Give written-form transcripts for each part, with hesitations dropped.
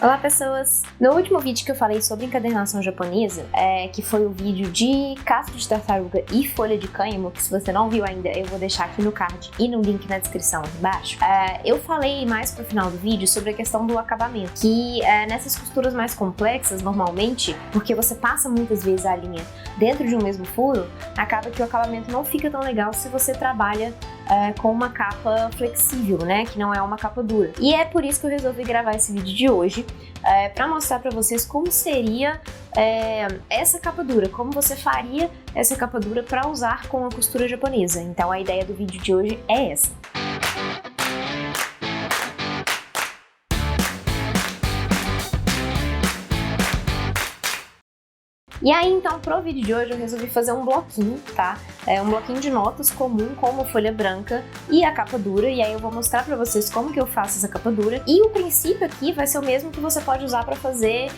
Olá pessoas! No último vídeo que eu falei sobre encadernação japonesa, que foi o vídeo de casco de tartaruga e folha de cânhamo, que se você não viu ainda eu vou deixar aqui no card e no link na descrição aqui embaixo, eu falei mais pro final do vídeo sobre a questão do acabamento, que nessas costuras mais complexas, normalmente, porque você passa muitas vezes a linha dentro de um mesmo furo, acaba que o acabamento não fica tão legal se você trabalha com uma capa flexível, né, que não é uma capa dura. E é por isso que eu resolvi gravar esse vídeo de hoje, para mostrar para vocês como seria essa capa dura, como você faria essa capa dura para usar com a costura japonesa. Então a ideia do vídeo de hoje é essa. E aí, então, pro vídeo de hoje eu resolvi fazer um bloquinho, tá? Um bloquinho de notas comum, como folha branca e a capa dura. E aí eu vou mostrar pra vocês como que eu faço essa capa dura. E o princípio aqui vai ser o mesmo que você pode usar pra fazer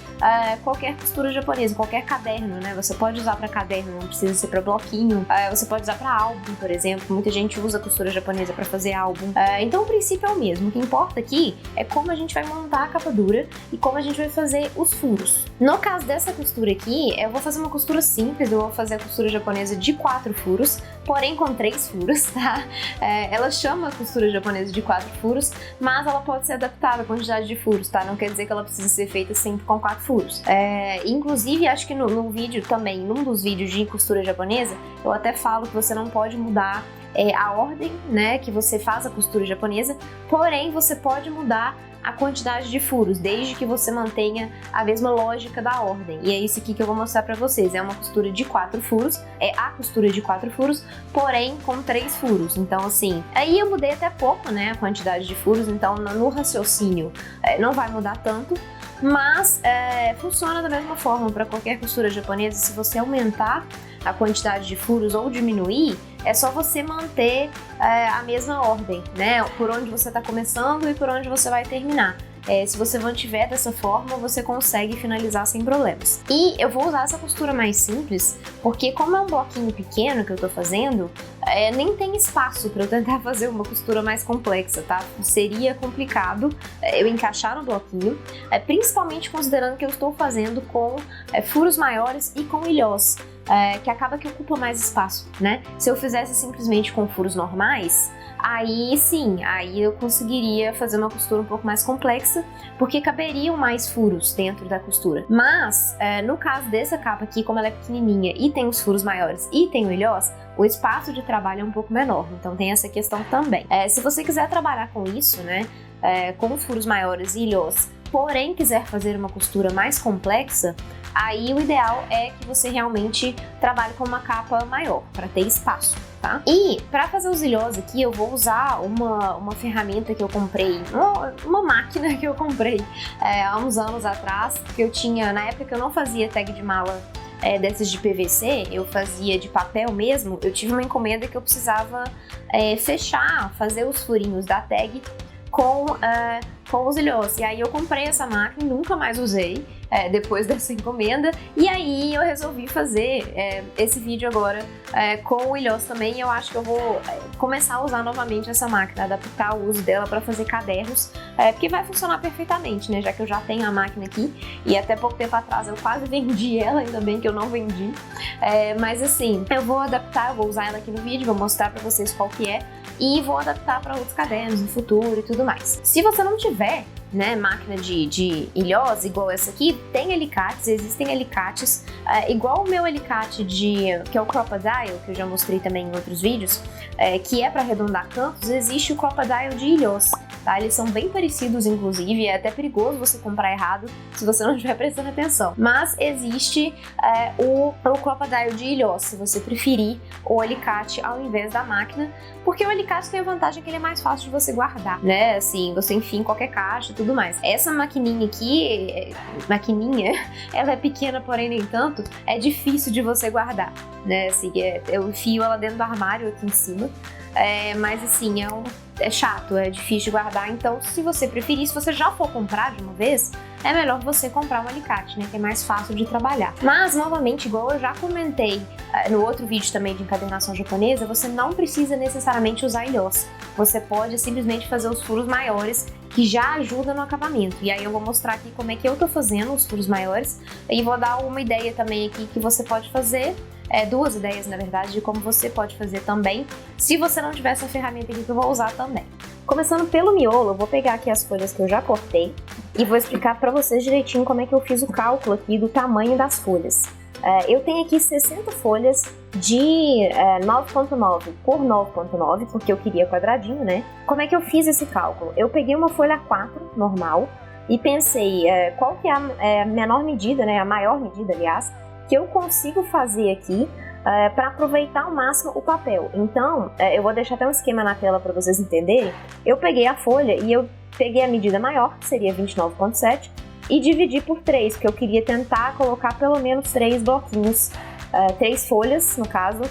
qualquer costura japonesa, qualquer caderno, né? Você pode usar pra caderno, não precisa ser pra bloquinho. Você pode usar pra álbum, por exemplo. Muita gente usa costura japonesa pra fazer álbum. Então o princípio é o mesmo. O que importa aqui é como a gente vai montar a capa dura e como a gente vai fazer os furos. No caso dessa costura aqui, eu vou fazer uma costura simples, eu vou fazer a costura japonesa de 4 furos, porém com 3 furos, tá? Ela chama a costura japonesa de 4 furos, mas ela pode ser adaptada à quantidade de furos, tá? Não quer dizer que ela precisa ser feita sempre com 4 furos. Inclusive, acho que no vídeo também, num dos vídeos de costura japonesa, eu até falo que você não pode mudar a ordem, né, que você faz a costura japonesa, porém você pode mudar a quantidade de furos, desde que você mantenha a mesma lógica da ordem. E é isso aqui que eu vou mostrar pra vocês. É uma costura de 4 furos, é a costura de 4 furos, porém com 3 furos. Então, assim, aí eu mudei até pouco, né, a quantidade de furos, então no raciocínio não vai mudar tanto, mas funciona da mesma forma para qualquer costura japonesa. Se você aumentar a quantidade de furos ou diminuir, é só você manter a mesma ordem, né? Por onde você está começando e por onde você vai terminar. Se você mantiver dessa forma, você consegue finalizar sem problemas. E eu vou usar essa costura mais simples, porque como é um bloquinho pequeno que eu tô fazendo, nem tem espaço para eu tentar fazer uma costura mais complexa, tá? Seria complicado eu encaixar no bloquinho, principalmente considerando que eu estou fazendo com furos maiores e com ilhós, que acaba que ocupa mais espaço, né? Se eu fizesse simplesmente com furos normais, aí sim, aí eu conseguiria fazer uma costura um pouco mais complexa, porque caberiam mais furos dentro da costura. Mas, no caso dessa capa aqui, como ela é pequenininha e tem os furos maiores e tem o ilhós, o espaço de trabalho é um pouco menor, então tem essa questão também. Se você quiser trabalhar com isso, né, com os furos maiores e ilhós, porém quiser fazer uma costura mais complexa, aí o ideal é que você realmente trabalhe com uma capa maior, para ter espaço, tá? E para fazer os ilhós aqui, eu vou usar uma ferramenta que eu comprei, uma máquina que eu comprei há uns anos atrás, que eu tinha, na época que eu não fazia tag de mala dessas de PVC, eu fazia de papel mesmo. Eu tive uma encomenda que eu precisava fazer os furinhos da tag com os ilhós. E aí eu comprei essa máquina e nunca mais usei depois dessa encomenda. E aí eu resolvi fazer esse vídeo agora com o ilhós também. E eu acho que eu vou começar a usar novamente essa máquina, adaptar o uso dela para fazer cadernos, porque vai funcionar perfeitamente, né? Já que eu já tenho a máquina aqui e até pouco tempo atrás eu quase vendi ela, ainda bem que eu não vendi. Mas assim, eu vou adaptar, eu vou usar ela aqui no vídeo, vou mostrar para vocês qual que é e vou adaptar para outros cadernos no futuro e tudo mais. Se você não tiver, né, máquina de ilhós igual essa aqui, tem alicates, existem alicates, igual o meu alicate que é o Crop-A-Dial, que eu já mostrei também em outros vídeos, que é para arredondar cantos. Existe o Crop-A-Dial de ilhós, tá? Eles são bem parecidos, inclusive, é até perigoso você comprar errado se você não estiver prestando atenção. Mas existe o Crop-A-Dial de ilhós, se você preferir o alicate ao invés da máquina, porque o alicate tem a vantagem que ele é mais fácil de você guardar, né? Assim, você enfia em qualquer caixa e tudo mais. Essa maquininha aqui, ela é pequena, porém nem tanto, é difícil de você guardar, né? Assim, eu enfio ela dentro do armário aqui em cima, mas assim, é chato, é difícil de guardar. Então, se você preferir, se você já for comprar de uma vez, é melhor você comprar um alicate, né, que é mais fácil de trabalhar. Mas, novamente, igual eu já comentei no outro vídeo também de encadernação japonesa, você não precisa necessariamente usar ilhós. Você pode simplesmente fazer os furos maiores, que já ajuda no acabamento. E aí eu vou mostrar aqui como é que eu tô fazendo os furos maiores e vou dar uma ideia também aqui que você pode fazer, duas ideias na verdade, de como você pode fazer também, se você não tiver essa ferramenta aqui que eu vou usar também. Começando pelo miolo, eu vou pegar aqui as folhas que eu já cortei e vou explicar pra vocês direitinho como é que eu fiz o cálculo aqui do tamanho das folhas. Eu tenho aqui 60 folhas de 9.9 por 9.9, porque eu queria quadradinho, né? Como é que eu fiz esse cálculo? Eu peguei uma folha 4 normal e pensei qual que é a menor medida, né? A maior medida, aliás, que eu consigo fazer aqui para aproveitar ao máximo o papel. Então, eu vou deixar até um esquema na tela para vocês entenderem. Eu peguei a folha e eu peguei a medida maior, que seria 29.7, e dividi por 3, porque eu queria tentar colocar pelo menos 3 bloquinhos, 3 folhas, no caso,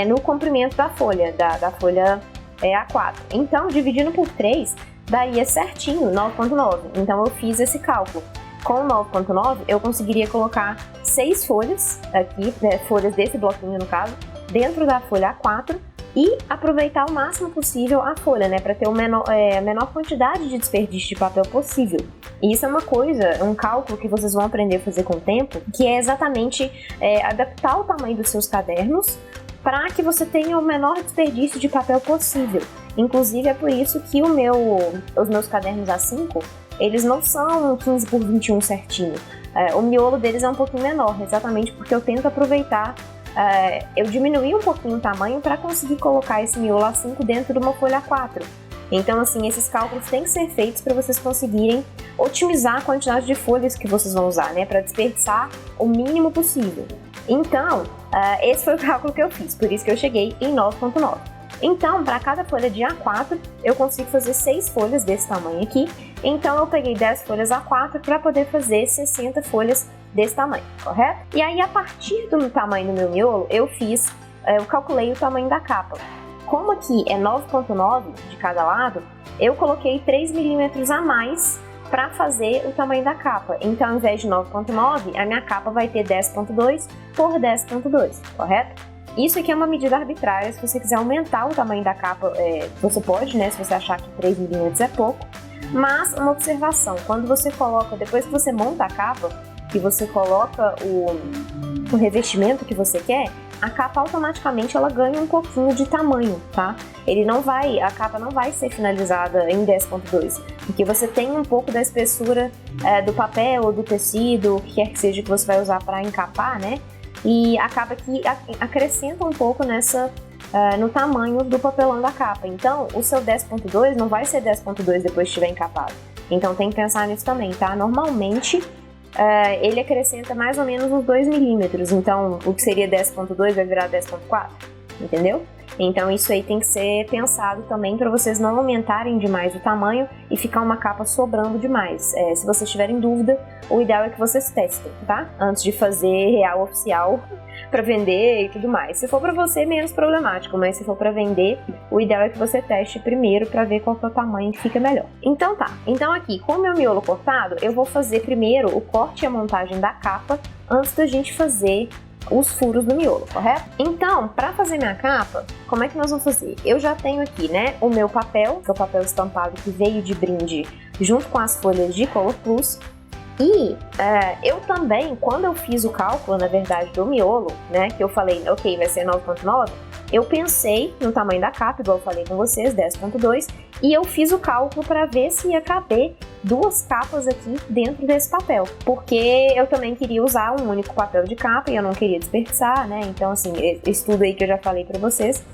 no comprimento da folha, da folha A4. Então, dividindo por 3, daria certinho 9.9. Então, eu fiz esse cálculo. Com 9.9, eu conseguiria colocar 6 folhas aqui, folhas desse bloquinho, no caso, dentro da folha A4 e aproveitar o máximo possível a folha, né, para ter a menor quantidade de desperdício de papel possível. E isso é uma coisa, um cálculo que vocês vão aprender a fazer com o tempo, que é exatamente adaptar o tamanho dos seus cadernos para que você tenha o menor desperdício de papel possível. Inclusive, é por isso que os meus cadernos A5, eles não são 15 por 21 certinho. O miolo deles é um pouquinho menor, exatamente porque eu tento aproveitar. Eu diminuí um pouquinho o tamanho para conseguir colocar esse miolo A5 dentro de uma folha A4. Então, assim, esses cálculos têm que ser feitos para vocês conseguirem otimizar a quantidade de folhas que vocês vão usar, né? Para desperdiçar o mínimo possível. Então, esse foi o cálculo que eu fiz, por isso que eu cheguei em 9.9. Então, para cada folha de A4, eu consigo fazer 6 folhas desse tamanho aqui. Então, eu peguei 10 folhas A4 para poder fazer 60 folhas desse tamanho, correto? E aí, a partir do tamanho do meu miolo, eu calculei o tamanho da capa. Como aqui é 9.9 de cada lado, eu coloquei 3 milímetros a mais para fazer o tamanho da capa. Então, ao invés de 9.9, a minha capa vai ter 10.2 por 10.2, correto? Isso aqui é uma medida arbitrária. Se você quiser aumentar o tamanho da capa, você pode, né? Se você achar que 3 milímetros é pouco. Mas uma observação, quando você coloca, depois que você monta a capa, que você coloca o revestimento que você quer, a capa automaticamente ela ganha um pouquinho de tamanho, tá? A capa não vai ser finalizada em 10.2, porque você tem um pouco da espessura do papel ou do tecido, o que quer que seja que você vai usar para encapar, né? E acaba que acrescenta um pouco no tamanho do papelão da capa. Então, o seu 10.2 não vai ser 10.2 depois que estiver encapado. Então, tem que pensar nisso também, tá? Normalmente, ele acrescenta mais ou menos uns 2 milímetros. Então, o que seria 10.2 vai virar 10.4, entendeu? Então, isso aí tem que ser pensado também para vocês não aumentarem demais o tamanho e ficar uma capa sobrando demais. Se vocês tiverem dúvida, o ideal é que vocês testem, tá? Antes de fazer real oficial para vender e tudo mais. Se for para você, menos problemático, mas se for para vender, o ideal é que você teste primeiro para ver qual que é o tamanho que fica melhor. Então tá, então aqui, com o meu miolo cortado, eu vou fazer primeiro o corte e a montagem da capa antes da gente fazer os furos do miolo, correto? Então, para fazer minha capa, como é que nós vamos fazer? Eu já tenho aqui, né, o meu papel, que é o papel estampado que veio de brinde junto com as folhas de Color Plus. E eu também, quando eu fiz o cálculo, na verdade, do miolo, né, que eu falei, ok, vai ser 9.9, eu pensei no tamanho da capa, igual eu falei com vocês, 10.2, e eu fiz o cálculo para ver se ia caber 2 capas aqui dentro desse papel, porque eu também queria usar um único papel de capa e eu não queria desperdiçar, né, então assim, esse tudo aí que eu já falei para vocês.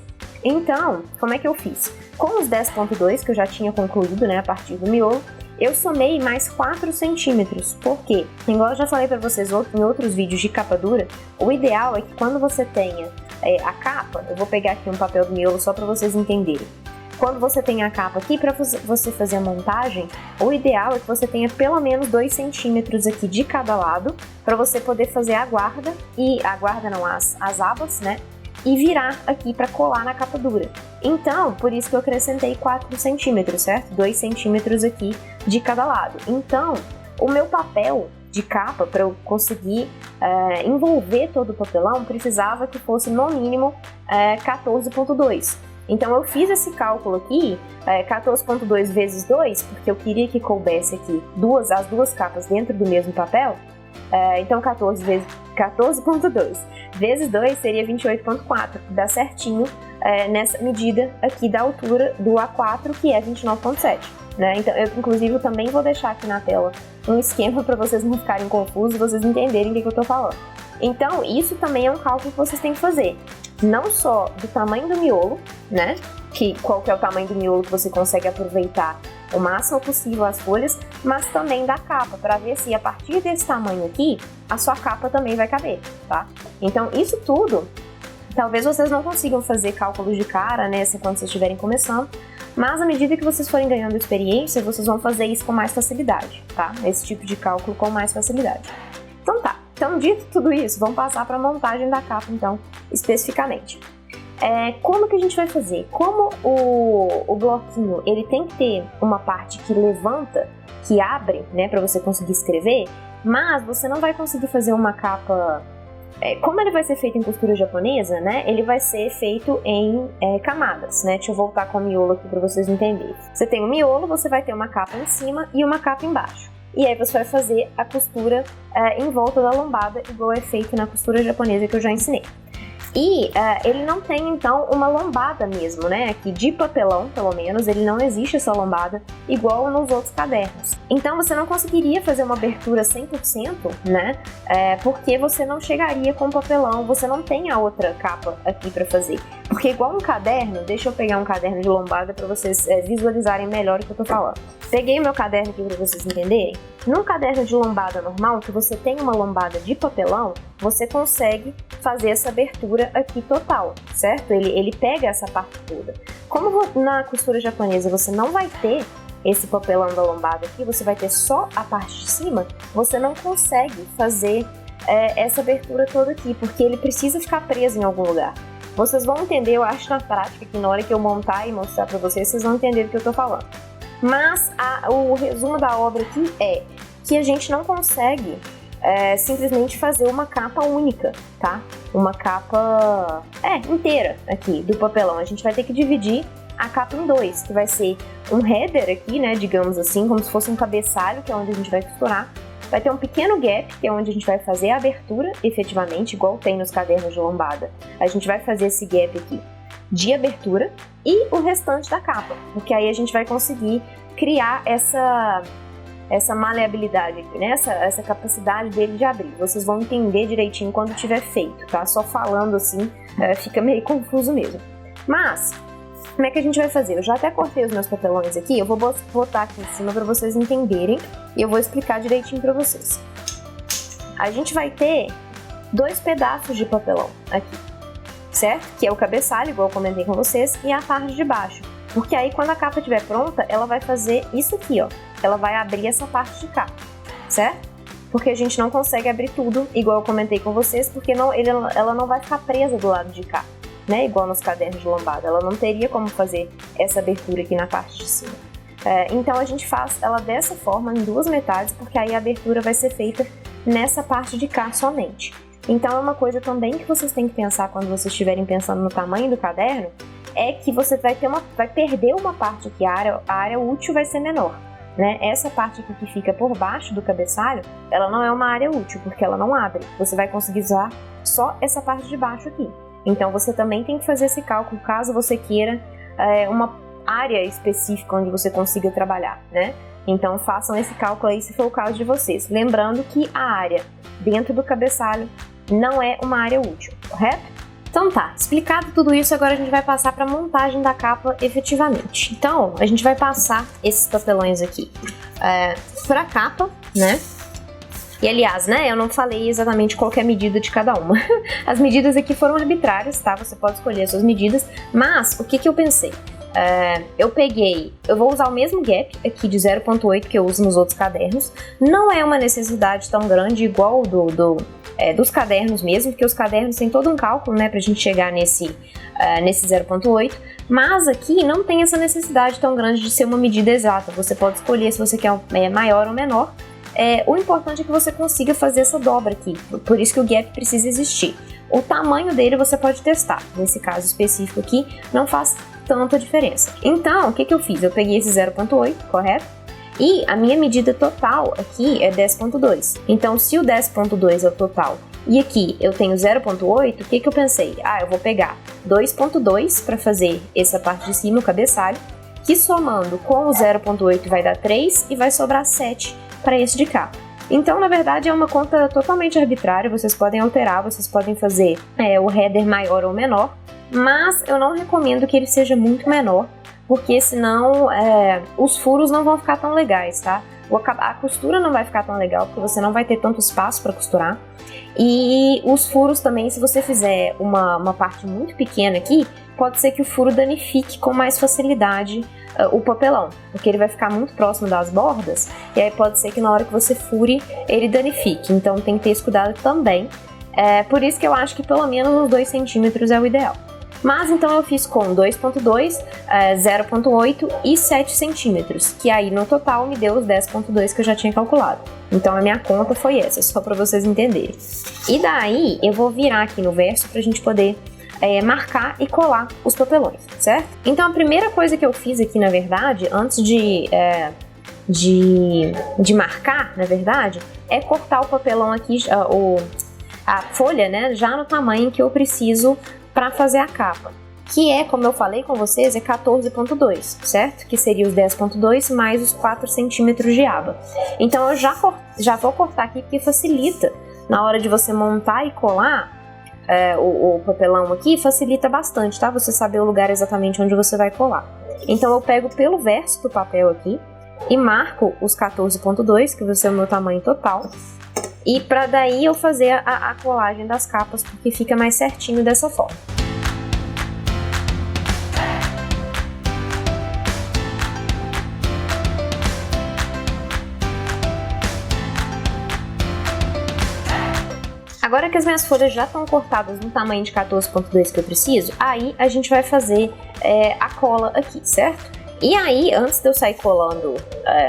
Então, como é que eu fiz? Com os 10.2 que eu já tinha concluído, né, a partir do miolo, eu somei mais 4 centímetros, porque, igual eu já falei para vocês em outros vídeos de capa dura, o ideal é que quando você tenha a capa, eu vou pegar aqui um papel do miolo só para vocês entenderem. Quando você tem a capa aqui, para você fazer a montagem, o ideal é que você tenha pelo menos 2 centímetros aqui de cada lado, para você poder fazer a guarda, as abas, né? E virar aqui para colar na capa dura. Então, por isso que eu acrescentei 4 centímetros, certo? 2 centímetros aqui de cada lado. Então, o meu papel de capa, para eu conseguir envolver todo o papelão, precisava que fosse no mínimo 14.2. Então eu fiz esse cálculo aqui, 14,2 vezes 2, porque eu queria que coubesse aqui as duas capas dentro do mesmo papel. Então 14,2 vezes 2 seria 28,4, que dá certinho nessa medida aqui da altura do A4, que é 29,7. Né? Então, eu inclusive também vou deixar aqui na tela um esquema para vocês não ficarem confusos, vocês entenderem o que eu estou falando. Então, isso também é um cálculo que vocês têm que fazer, não só do tamanho do miolo, né? Qual que é o tamanho do miolo que você consegue aproveitar o máximo possível as folhas, mas também da capa, para ver se a partir desse tamanho aqui, a sua capa também vai caber, tá? Então, isso tudo, talvez vocês não consigam fazer cálculos de cara, né, quando vocês estiverem começando, mas à medida que vocês forem ganhando experiência, vocês vão fazer isso com mais facilidade, tá? Esse tipo de cálculo com mais facilidade. Então tá, então dito tudo isso, vamos passar para a montagem da capa, então, especificamente. Como que a gente vai fazer? Como o bloquinho, ele tem que ter uma parte que levanta, que abre, né, para você conseguir escrever, mas você não vai conseguir fazer uma capa... como ele vai ser feito em costura japonesa, né, ele vai ser feito em camadas, né? Deixa eu voltar com o miolo aqui para vocês entenderem. Você tem o miolo, você vai ter uma capa em cima e uma capa embaixo. E aí você vai fazer a costura em volta da lombada, igual é feito na costura japonesa que eu já ensinei. E ele não tem, então, uma lombada mesmo, né? Aqui de papelão, pelo menos, ele não existe essa lombada igual nos outros cadernos. Então, você não conseguiria fazer uma abertura 100%, né? Porque você não chegaria com papelão, você não tem a outra capa aqui para fazer. Porque igual um caderno, deixa eu pegar um caderno de lombada para vocês visualizarem melhor o que eu tô falando. Peguei o meu caderno aqui para vocês entenderem. Num caderno de lombada normal, que você tem uma lombada de papelão, você consegue fazer essa abertura aqui total, certo? Ele pega essa parte toda. Como na costura japonesa você não vai ter esse papelão da lombada aqui, você vai ter só a parte de cima, você não consegue fazer essa abertura toda aqui, porque ele precisa ficar preso em algum lugar. Vocês vão entender, eu acho, na prática, que na hora que eu montar e mostrar pra vocês, vocês vão entender do que eu tô falando. Mas o resumo da obra aqui é que a gente não consegue simplesmente fazer uma capa única, tá? Uma capa inteira aqui do papelão. A gente vai ter que dividir a capa em dois, que vai ser um header aqui, né, digamos assim, como se fosse um cabeçalho, que é onde a gente vai costurar. Vai ter um pequeno gap, que é onde a gente vai fazer a abertura, efetivamente, igual tem nos cadernos de lombada. A gente vai fazer esse gap aqui de abertura e o restante da capa, porque aí a gente vai conseguir criar essa maleabilidade aqui, né? Essa capacidade dele de abrir. Vocês vão entender direitinho quando tiver feito, tá? Só falando assim, fica meio confuso mesmo. Mas, como é que a gente vai fazer? Eu já até cortei os meus papelões aqui, eu vou botar aqui em cima para vocês entenderem e eu vou explicar direitinho para vocês. A gente vai ter 2 pedaços de papelão aqui, certo? Que é o cabeçalho, igual eu comentei com vocês, e a parte de baixo. Porque aí quando a capa estiver pronta, ela vai fazer isso aqui, ó. Ela vai abrir essa parte de cá, certo? Porque a gente não consegue abrir tudo, igual eu comentei com vocês, porque ela não vai ficar presa do lado de cá, né? Igual nos cadernos de lombada. Ela não teria como fazer essa abertura aqui na parte de cima. Então a gente faz ela dessa forma, em 2 metades, porque aí a abertura vai ser feita nessa parte de cá somente. Então é uma coisa também que vocês têm que pensar quando vocês estiverem pensando no tamanho do caderno, é que você vai perder uma parte aqui, a área útil vai ser menor, né? Essa parte aqui que fica por baixo do cabeçalho, ela não é uma área útil, porque ela não abre. Você vai conseguir usar só essa parte de baixo aqui. Então você também tem que fazer esse cálculo, caso você queira uma área específica onde você consiga trabalhar, né? Então façam esse cálculo aí se for o caso de vocês. Lembrando que a área dentro do cabeçalho não é uma área útil, correto? Então tá, explicado tudo isso, agora a gente vai passar para a montagem da capa efetivamente. Então, a gente vai passar esses papelões aqui para a capa, né? E aliás, né, eu não falei exatamente qual que é a medida de cada uma. As medidas aqui foram arbitrárias, tá? Você pode escolher as suas medidas, mas o que eu pensei? Eu vou usar o mesmo gap aqui de 0,8 que eu uso nos outros cadernos. Não é uma necessidade tão grande igual dos cadernos mesmo, porque os cadernos têm todo um cálculo, né, pra gente chegar nesse 0,8, mas aqui não tem essa necessidade tão grande de ser uma medida exata. Você pode escolher se você quer maior ou menor. O importante é que você consiga fazer essa dobra aqui, por isso que o gap precisa existir. O tamanho dele você pode testar, nesse caso específico aqui não faz tanta diferença. Então, o que que eu fiz? Eu peguei esse 0,8, correto? E a minha medida total aqui é 10,2. Então, se o 10,2 é o total e aqui eu tenho 0,8, o que que eu pensei? Eu vou pegar 2,2 para fazer essa parte de cima, o cabeçalho, que somando com o 0,8 vai dar 3 e vai sobrar 7 para esse de cá. Então, na verdade, é uma conta totalmente arbitrária, vocês podem alterar, vocês podem fazer o header maior ou menor, mas eu não recomendo que ele seja muito menor, porque senão os furos não vão ficar tão legais, tá? A costura não vai ficar tão legal, porque você não vai ter tanto espaço para costurar. E os furos também, se você fizer uma parte muito pequena aqui, pode ser que o furo danifique com mais facilidade o papelão, porque ele vai ficar muito próximo das bordas, e aí pode ser que na hora que você fure, ele danifique. Então tem que ter esse cuidado também. Por isso que eu acho que pelo menos uns 2 centímetros é o ideal. Mas então eu fiz com 2,2, 0,8 e 7 centímetros, que aí no total me deu os 10,2 que eu já tinha calculado. Então a minha conta foi essa, só para vocês entenderem. E daí eu vou virar aqui no verso para a gente poder marcar e colar os papelões, certo? Então a primeira coisa que eu fiz aqui, na verdade, antes de marcar, na verdade, é cortar o papelão aqui, a folha, né, já no tamanho que eu preciso para fazer a capa, que é, como eu falei com vocês, é 14,2, certo? Que seria os 10,2 mais os 4 centímetros de aba. Então eu já vou cortar aqui, porque facilita na hora de você montar e colar o papelão aqui, facilita bastante, tá? Você saber o lugar exatamente onde você vai colar. Então eu pego pelo verso do papel aqui e marco os 14,2, que vai ser o meu tamanho total. E para daí eu fazer a colagem das capas, porque fica mais certinho dessa forma. Agora que as minhas folhas já estão cortadas no tamanho de 14,2 que eu preciso, aí a gente vai fazer a cola aqui, certo? E aí, antes de eu sair colando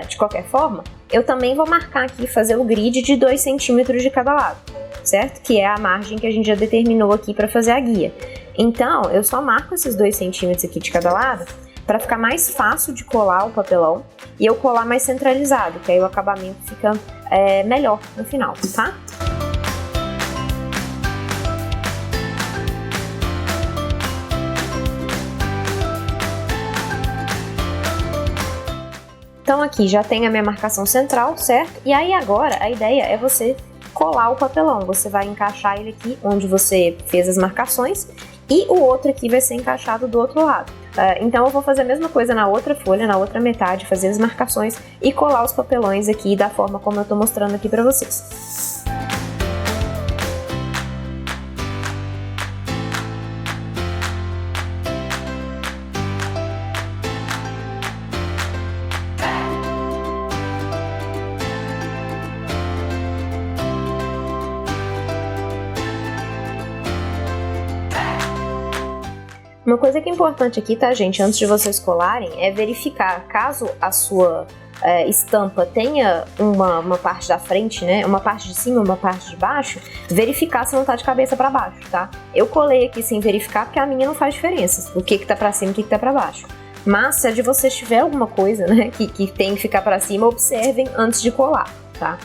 de qualquer forma, eu também vou marcar aqui, fazer o grid de 2 centímetros de cada lado, certo? Que é a margem que a gente já determinou aqui para fazer a guia. Então, eu só marco esses 2 centímetros aqui de cada lado para ficar mais fácil de colar o papelão e eu colar mais centralizado, que aí o acabamento fica melhor no final, tá? Então aqui já tem a minha marcação central, certo? E aí agora a ideia é você colar o papelão. Você vai encaixar ele aqui onde você fez as marcações e o outro aqui vai ser encaixado do outro lado. Então eu vou fazer a mesma coisa na outra folha, na outra metade, fazer as marcações e colar os papelões aqui da forma como eu tô mostrando aqui pra vocês. Uma coisa que é importante aqui, tá, gente, antes de vocês colarem, é verificar, caso a sua estampa tenha uma parte da frente, né, uma parte de cima, uma parte de baixo, verificar se não tá de cabeça pra baixo, tá? Eu colei aqui sem verificar porque a minha não faz diferença, o que tá pra cima e o que tá pra baixo. Mas se a de vocês tiver alguma coisa, né, que tem que ficar pra cima, observem antes de colar, tá?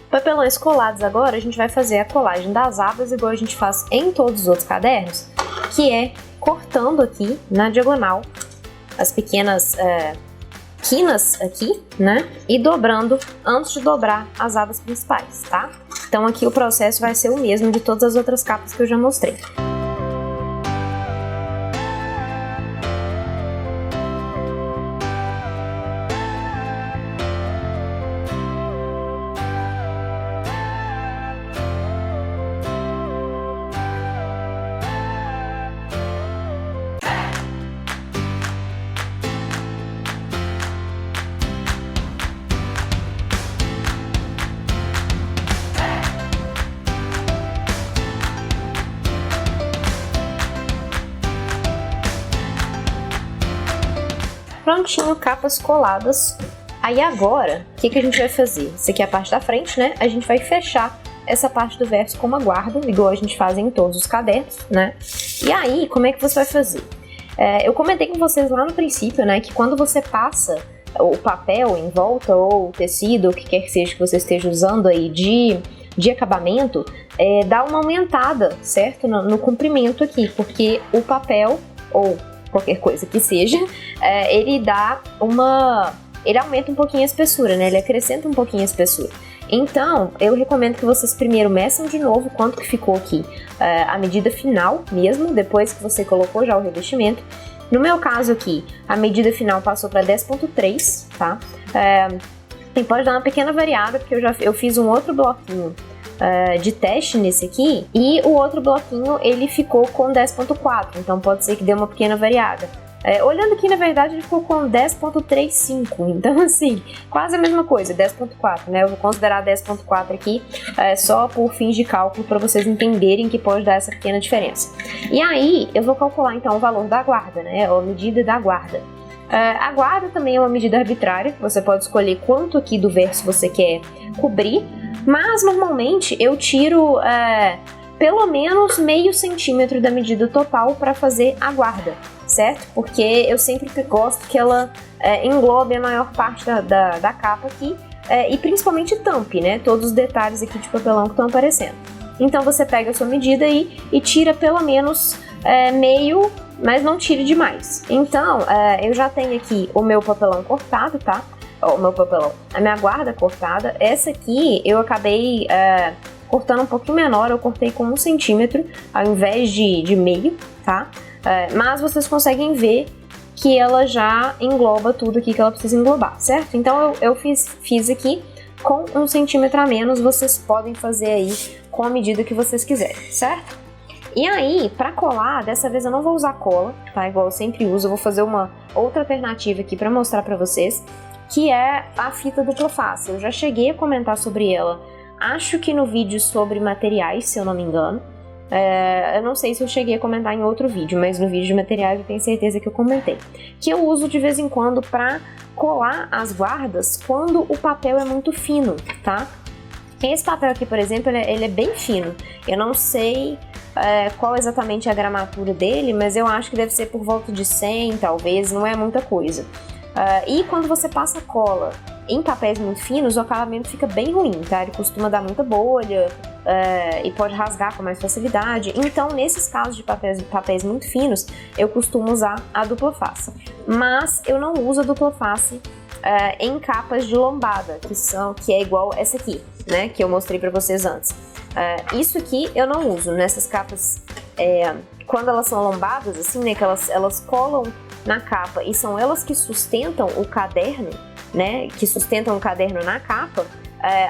Papelões colados agora, a gente vai fazer a colagem das abas igual a gente faz em todos os outros cadernos, que é cortando aqui na diagonal as pequenas quinas aqui, né? E dobrando antes de dobrar as abas principais, tá? Então aqui o processo vai ser o mesmo de todas as outras capas que eu já mostrei. Prontinho, capas coladas Aí agora, o que a gente vai fazer? Isso aqui é a parte da frente, né? A gente vai fechar essa parte do verso com uma guarda, igual a gente faz em todos os cadernos, né? E aí, como é que você vai fazer? Eu comentei com vocês lá no princípio, né, que quando você passa o papel em volta ou o tecido, o que quer que seja que você esteja usando aí de acabamento, dá uma aumentada, certo? No comprimento aqui, porque o papel, ou qualquer coisa que seja, ele aumenta um pouquinho a espessura, né? Ele acrescenta um pouquinho a espessura. Então, eu recomendo que vocês primeiro meçam de novo quanto que ficou aqui a medida final mesmo, depois que você colocou já o revestimento. No meu caso aqui, a medida final passou para 10.3, tá? E pode dar uma pequena variada, porque eu fiz um outro bloquinho de teste nesse aqui, e o outro bloquinho ele ficou com 10.4, então pode ser que dê uma pequena variada. Olhando aqui, na verdade, ele ficou com 10.35, então assim, quase a mesma coisa, 10.4, né? Eu vou considerar 10.4 aqui só por fins de cálculo, para vocês entenderem que pode dar essa pequena diferença. E aí, eu vou calcular então o valor da guarda, né? A medida da guarda. A guarda também é uma medida arbitrária, você pode escolher quanto aqui do verso você quer cobrir, mas normalmente eu tiro pelo menos meio centímetro da medida total para fazer a guarda, certo? Porque eu sempre gosto que ela englobe a maior parte da capa aqui e principalmente tampe, né? Todos os detalhes aqui de papelão que estão aparecendo. Então você pega a sua medida aí e tira pelo menos meio, mas não tire demais. Então eu já tenho aqui o meu papelão cortado, tá? A minha guarda cortada. Essa aqui eu acabei cortando um pouquinho menor, eu cortei com 1 centímetro ao invés de meio, tá? Mas vocês conseguem ver que ela já engloba tudo aqui que ela precisa englobar, certo? Então eu fiz aqui com 1 centímetro a menos, vocês podem fazer aí com a medida que vocês quiserem, certo? E aí, para colar, dessa vez eu não vou usar cola, tá? Igual eu sempre uso, eu vou fazer uma outra alternativa aqui para mostrar para vocês, que é a fita dupla face. Eu já cheguei a comentar sobre ela, acho que no vídeo sobre materiais, se eu não me engano. Eu não sei se eu cheguei a comentar em outro vídeo, mas no vídeo de materiais eu tenho certeza que eu comentei. Que eu uso de vez em quando para colar as guardas quando o papel é muito fino, tá? Esse papel aqui, por exemplo, ele é bem fino. Eu não sei qual exatamente é a gramatura dele, mas eu acho que deve ser por volta de 100, talvez, não é muita coisa. E quando você passa cola em papéis muito finos, o acabamento fica bem ruim, tá? Ele costuma dar muita bolha e pode rasgar com mais facilidade. Então, nesses casos de papéis muito finos, eu costumo usar a dupla face. Mas eu não uso a dupla face em capas de lombada, que é igual essa aqui, né? Que eu mostrei pra vocês antes. Isso aqui eu não uso nessas capas, quando elas são lombadas, assim, né? Que elas colam na capa e são elas que sustentam o caderno, né? Que sustentam o caderno na capa.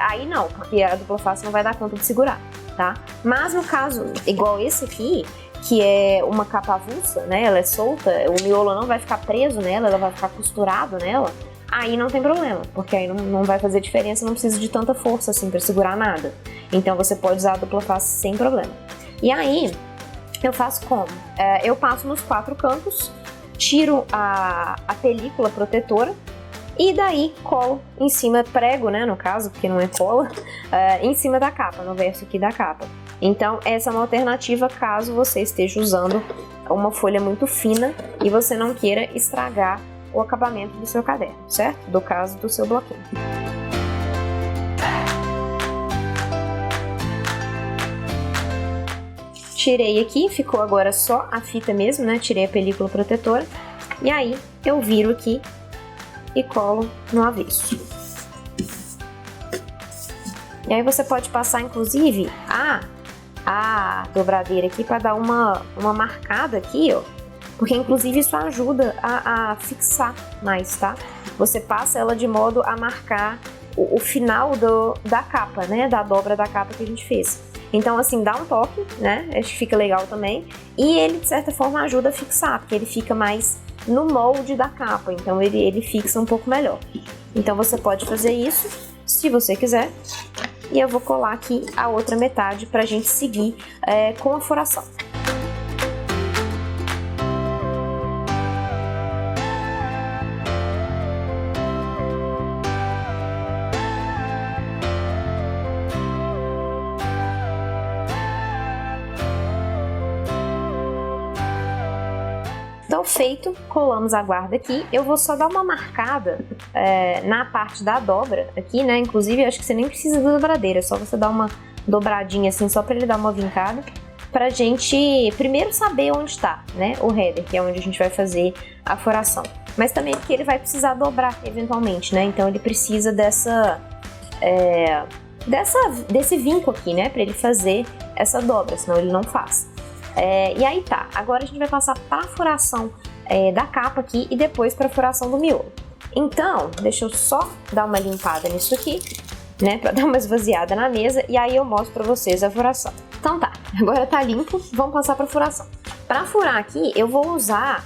Aí não, porque a dupla face não vai dar conta de segurar, tá? Mas no caso, igual esse aqui, que é uma capa avulsa, né? Ela é solta, o miolo não vai ficar preso nela, ela vai ficar costurado nela. Aí não tem problema, porque aí não vai fazer diferença, não precisa de tanta força assim para segurar nada. Então você pode usar a dupla face sem problema. E aí, eu faço como? Eu passo nos 4 cantos, tiro a película protetora e daí colo em cima, prego, né, no caso, porque não é cola, em cima da capa, no verso aqui da capa. Então essa é uma alternativa caso você esteja usando uma folha muito fina e você não queira estragar o acabamento do seu caderno, certo? Do caso do seu bloquinho. Tirei aqui, ficou agora só a fita mesmo, né? Tirei a película protetora. E aí eu viro aqui e colo no avesso. E aí você pode passar, inclusive, a dobradeira aqui para dar uma marcada aqui, ó. Porque, inclusive, isso ajuda a fixar mais, tá? Você passa ela de modo a marcar o final da capa, né? Da dobra da capa que a gente fez. Então, assim, dá um toque, né? Acho que fica legal também. E ele, de certa forma, ajuda a fixar, porque ele fica mais no molde da capa. Então, ele fixa um pouco melhor. Então, você pode fazer isso, se você quiser. E eu vou colar aqui a outra metade pra gente seguir com a furação. feito, colamos a guarda aqui. Eu vou só dar uma marcada na parte da dobra aqui, né? Inclusive, eu acho que você nem precisa da dobradeira, é só você dar uma dobradinha assim, só para ele dar uma vincada, pra gente primeiro saber onde tá, né? O header, que é onde a gente vai fazer a furação. Mas também porque ele vai precisar dobrar eventualmente, né? Então ele precisa desse vinco aqui, né? Pra ele fazer essa dobra, senão ele não faz. E aí tá, agora a gente vai passar para a furação da capa aqui e depois para a furação do miolo. Então, deixa eu só dar uma limpada nisso aqui, né, para dar uma esvaziada na mesa e aí eu mostro para vocês a furação. Então tá, agora tá limpo, vamos passar para a furação. Para furar aqui, eu vou usar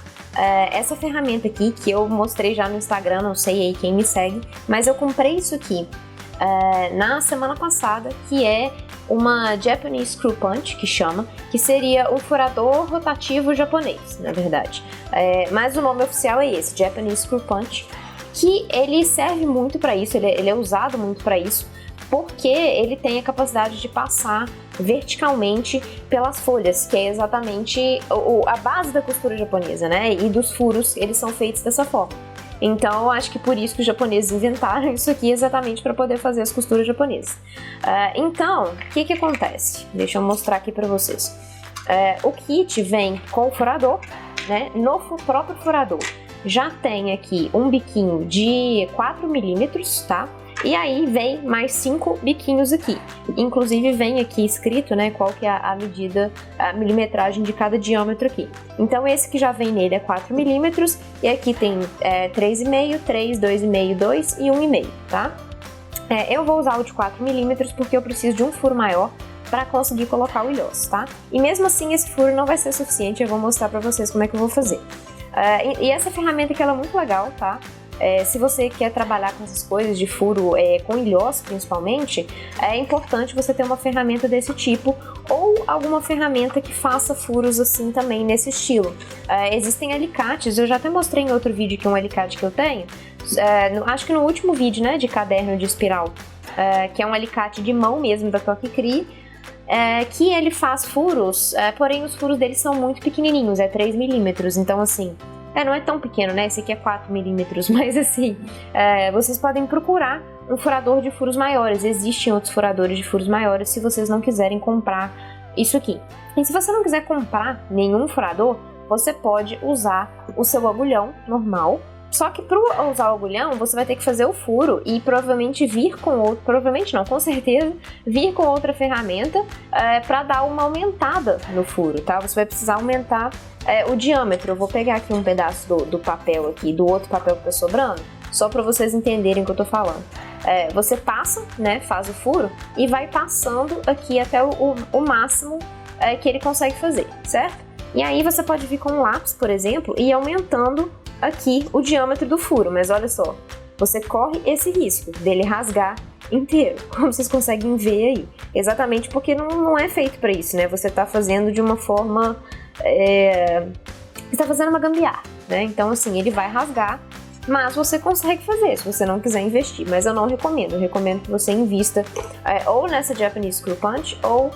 essa ferramenta aqui que eu mostrei já no Instagram, não sei aí quem me segue, mas eu comprei isso aqui na semana passada, que é uma Japanese Screw Punch, que chama, que seria um furador rotativo japonês, na verdade. Mas o nome oficial é esse, Japanese Screw Punch, que ele serve muito para isso, ele é usado muito para isso, porque ele tem a capacidade de passar verticalmente pelas folhas, que é exatamente a base da costura japonesa, né? E dos furos, eles são feitos dessa forma. Então, eu acho que por isso que os japoneses inventaram isso aqui, exatamente para poder fazer as costuras japonesas. Então, o que acontece? Deixa eu mostrar aqui para vocês. O kit vem com o furador, né? No próprio furador já tem aqui um biquinho de 4 milímetros, tá? E aí vem mais 5 biquinhos aqui. Inclusive vem aqui escrito, né, qual que é a medida, a milimetragem de cada diâmetro aqui. Então esse que já vem nele é 4 milímetros e aqui tem 3,5, 3, 2,5, 2 e 1,5, tá? Eu vou usar o de 4 milímetros porque eu preciso de um furo maior para conseguir colocar o ilhoço, tá? E mesmo assim esse furo não vai ser suficiente, eu vou mostrar para vocês como é que eu vou fazer. E essa ferramenta aqui ela é muito legal, tá? Se você quer trabalhar com essas coisas de furo, com ilhós principalmente, é importante você ter uma ferramenta desse tipo ou alguma ferramenta que faça furos assim também nesse estilo. Existem alicates, eu já até mostrei em outro vídeo que um alicate que eu tenho, acho que no último vídeo, né, de caderno de espiral, que é um alicate de mão mesmo da Toque Cri, que ele faz furos, porém os furos dele são muito pequenininhos, 3 milímetros, então assim, não é tão pequeno, né? Esse aqui é 4 milímetros, mas assim, vocês podem procurar um furador de furos maiores. Existem outros furadores de furos maiores se vocês não quiserem comprar isso aqui. E se você não quiser comprar nenhum furador, você pode usar o seu agulhão normal. Só que para usar o agulhão, você vai ter que fazer o furo e provavelmente vir com outro, provavelmente não, com certeza, vir com outra ferramenta para dar uma aumentada no furo, tá? Você vai precisar aumentar o diâmetro. Eu vou pegar aqui um pedaço do papel aqui, do outro papel que tá sobrando, só para vocês entenderem o que eu tô falando. Você passa, né, faz o furo e vai passando aqui até o máximo que ele consegue fazer, certo? E aí você pode vir com um lápis, por exemplo, e ir aumentando aqui o diâmetro do furo, mas olha só, você corre esse risco dele rasgar inteiro, como vocês conseguem ver aí, exatamente porque não é feito para isso, né? Você tá fazendo de uma forma, você tá fazendo uma gambiarra, né? Então assim, ele vai rasgar, mas você consegue fazer se você não quiser investir, mas eu não recomendo, eu recomendo que você invista ou nessa Japanese Screw Punch ou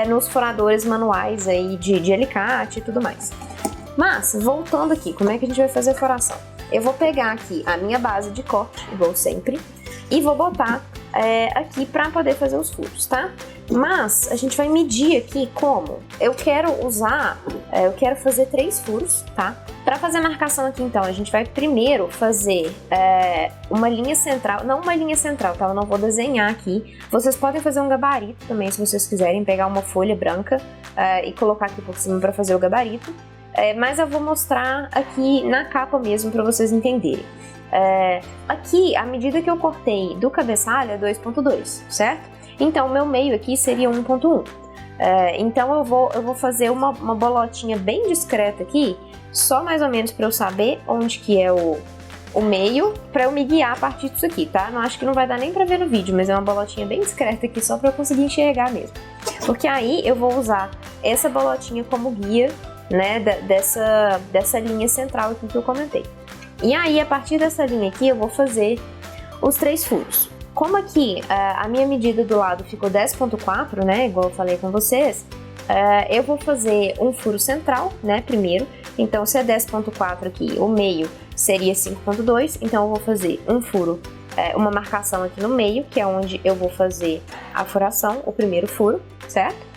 nos furadores manuais aí de alicate e tudo mais. Mas, voltando aqui, como é que a gente vai fazer a furação? Eu vou pegar aqui a minha base de corte, igual sempre, e vou botar aqui para poder fazer os furos, tá? Mas a gente vai medir aqui como? Eu quero fazer 3 furos, tá? Para fazer a marcação aqui, então, a gente vai primeiro fazer uma linha central, não uma linha central, tá? Eu não vou desenhar aqui. Vocês podem fazer um gabarito também, se vocês quiserem, pegar uma folha branca e colocar aqui por cima para fazer o gabarito. Mas eu vou mostrar aqui na capa mesmo para vocês entenderem. Aqui, a medida que eu cortei do cabeçalho é 2,2, certo? Então, o meu meio aqui seria 1,1. Então, eu vou fazer uma bolotinha bem discreta aqui, só mais ou menos para eu saber onde que é o meio, para eu me guiar a partir disso aqui, tá? Não acho que não vai dar nem para ver no vídeo, mas é uma bolotinha bem discreta aqui, só para eu conseguir enxergar mesmo. Porque aí eu vou usar essa bolotinha como guia, né, dessa linha central aqui que eu comentei. E aí, a partir dessa linha aqui, eu vou fazer os 3 furos. Como aqui a minha medida do lado ficou 10,4, né, igual eu falei com vocês, Eu vou fazer um furo central, né, primeiro. Então, se é 10.4 aqui, o meio seria 5.2. Então, eu vou fazer um furo, uma marcação aqui no meio, que é onde eu vou fazer a furação, o primeiro furo, certo?